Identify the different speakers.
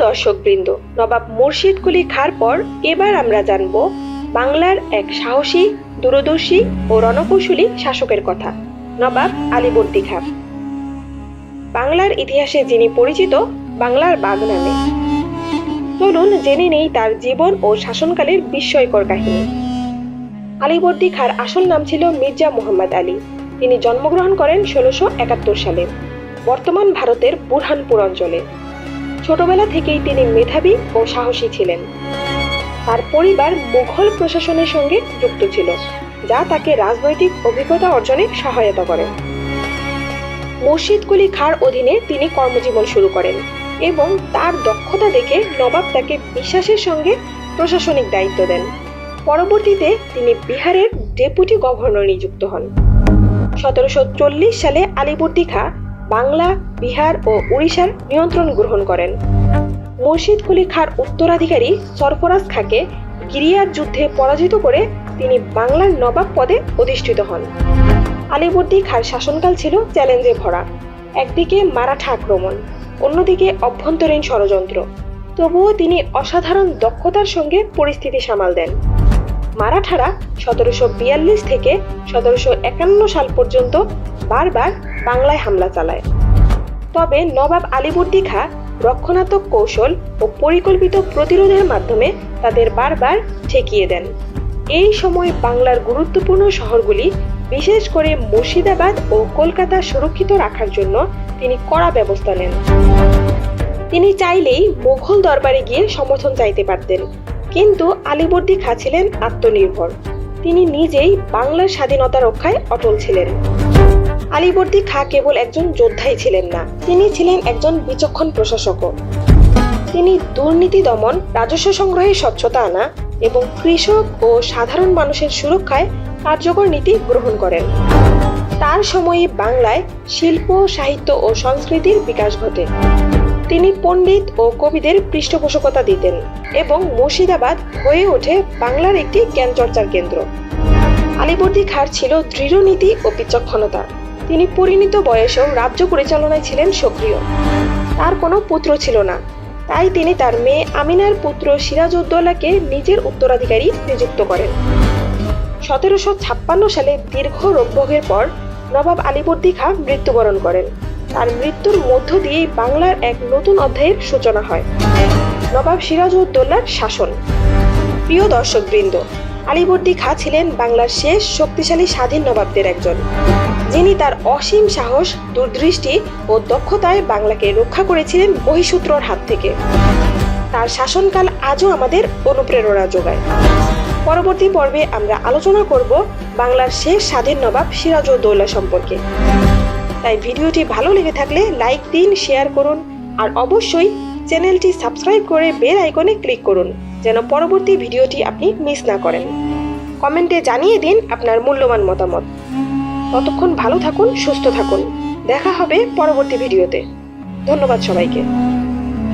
Speaker 1: দর্শকবৃন্দ, নবাব মুর্শিদ কুলি খাঁর পর এবার আমরা জানব বাংলার এক সাহসী, দূরদর্শী ও রণকৌশলী শাসকের কথা, নবাব আলীবর্দী খাঁ। বাংলার ইতিহাসে যিনি পরিচিত বাংলার বাঘ নামে। চলুন জেনে নেই তার জীবন ও শাসনকালের বিস্ময়কর কাহিনী। আলীবর্দী খাঁর আসল নাম ছিল মির্জা মুহাম্মদ আলী। তিনি জন্মগ্রহণ করেন 1671 সালে বর্তমান ভারতের বুরহানপুর অঞ্চলে। ছোটবেলা থেকেই তিনি মেধাবী ও সাহসী ছিলেন। তার পরিবার মুঘল প্রশাসনের সঙ্গে যুক্ত ছিল, যা তাকে রাজনৈতিক অভিজ্ঞতা অর্জনে সহায়তা করে। মুর্শিদ কুলি খাঁর অধীনে তিনি কর্মজীবন শুরু করেন এবং তার দক্ষতা দেখে নবাব তাকে বিশ্বাসের সঙ্গে প্রশাসনিক দায়িত্ব দেন। পরবর্তীতে তিনি বিহারের ডেপুটি গভর্নর নিযুক্ত হন। 1740 সালে আলীবর্দী খাঁ বাংলা, বিহার ও উড়িষ্যার নিয়ন্ত্রণ গ্রহণ করেন। মুর্শিদ কুলি খাঁর উত্তরাধিকারী সরফরাজ খাঁকে গিরিয়ার যুদ্ধে পরাজিত করে তিনি বাংলার নবাব পদে অধিষ্ঠিত হন। আলীবর্দী খাঁর শাসনকাল ছিল চ্যালেঞ্জে ভরা। একদিকে মারাঠা আক্রমণ, অন্যদিকে অভ্যন্তরীণ ষড়যন্ত্র। তবুও তিনি অসাধারণ দক্ষতার সঙ্গে পরিস্থিতি সামাল দেন। মারাঠারা 1742 থেকে 1751 সাল পর্যন্ত বারবার বাংলায় হামলা চালায়। তবে নবাব আলীবর্দী খাঁ রক্ষণাত্মক কৌশল ও পরিকল্পিত প্রতিরোধের মাধ্যমে তাদের বারবার ঠেকিয়ে দেন। এই সময় বাংলার গুরুত্বপূর্ণ শহরগুলি, বিশেষ করে মুর্শিদাবাদ ও কলকাতা সুরক্ষিত রাখার জন্য তিনি কড়া ব্যবস্থা নেন। তিনি চাইলেই মুঘল দরবারে গিয়ে সমর্থন চাইতে পারতেন, কিন্তু আলীবর্দী খাঁ ছিলেন আত্মনির্ভর। তিনি নিজেই বাংলার স্বাধীনতা রক্ষায় অটল ছিলেন। আলীবর্দী খাঁ কেবল একজন যোদ্ধাই ছিলেন না, তিনি ছিলেন একজন বিচক্ষণ প্রশাসকও। তিনি দুর্নীতি দমন, রাজস্ব সংগ্রহে স্বচ্ছতা আনা এবং কৃষক ও সাধারণ মানুষের সুরক্ষায় কার্যকর নীতি গ্রহণ করেন। তার সময়ে বাংলায় শিল্প, সাহিত্য ও সংস্কৃতির বিকাশ ঘটে। তিনি পণ্ডিত ও কবিদের পৃষ্ঠপোষকতা দিতেন এবং মুর্শিদাবাদ হয়ে ওঠে বাংলার একটি জ্ঞানচর্চার কেন্দ্র। আলীবর্দী খাঁর ছিল দৃঢ় নীতি ও বিচক্ষণতা। তিনি পরিণত বয়সেও রাজ্য পরিচালনায় ছিলেন সক্রিয়। তার কোনো পুত্র ছিল না, তাই তিনি তার মেয়ে আমিনার পুত্র সিরাজউদ্দৌলাকে নিজের উত্তরাধিকারী নিযুক্ত করেন। 1756 সালে দীর্ঘ রোগভোগের পর নবাব আলীবর্দী খাঁ মৃত্যুবরণ করেন। তার মৃত্যুর মধ্য দিয়েই বাংলার এক নতুন অধ্যায়ের সূচনা হয়, নবাব সিরাজউদ্দৌলার শাসন। প্রিয় দর্শকবৃন্দ, আলীবর্দী খাঁ ছিলেন বাংলার শেষ শক্তিশালী স্বাধীন নবাবদের একজন, যিনি তার অসীম সাহস, দূরদৃষ্টি ও দক্ষতায় বাংলাকে রক্ষা করেছিলেন বহিঃশত্রুর হাত থেকে। তার শাসনকাল আজও আমাদের অনুপ্রেরণা যোগায়। পরবর্তী পর্বে আমরা আলোচনা করব বাংলার শেষ স্বাধীন নবাব সিরাজউদ্দৌলা সম্পর্কে। তাই ভিডিওটি ভালো লেগে থাকলে লাইক দিন, শেয়ার করুন আর অবশ্যই চ্যানেলটি সাবস্ক্রাইব করে বেল আইকনে ক্লিক করুন, যেন পরবর্তী ভিডিওটি আপনি মিস না করেন। কমেন্টে জানিয়ে দিন আপনার মূল্যবান মতামত। ততক্ষণ ভালো থাকুন, সুস্থ থাকুন। দেখা হবে পরবর্তী ভিডিওতে। ধন্যবাদ সবাইকে।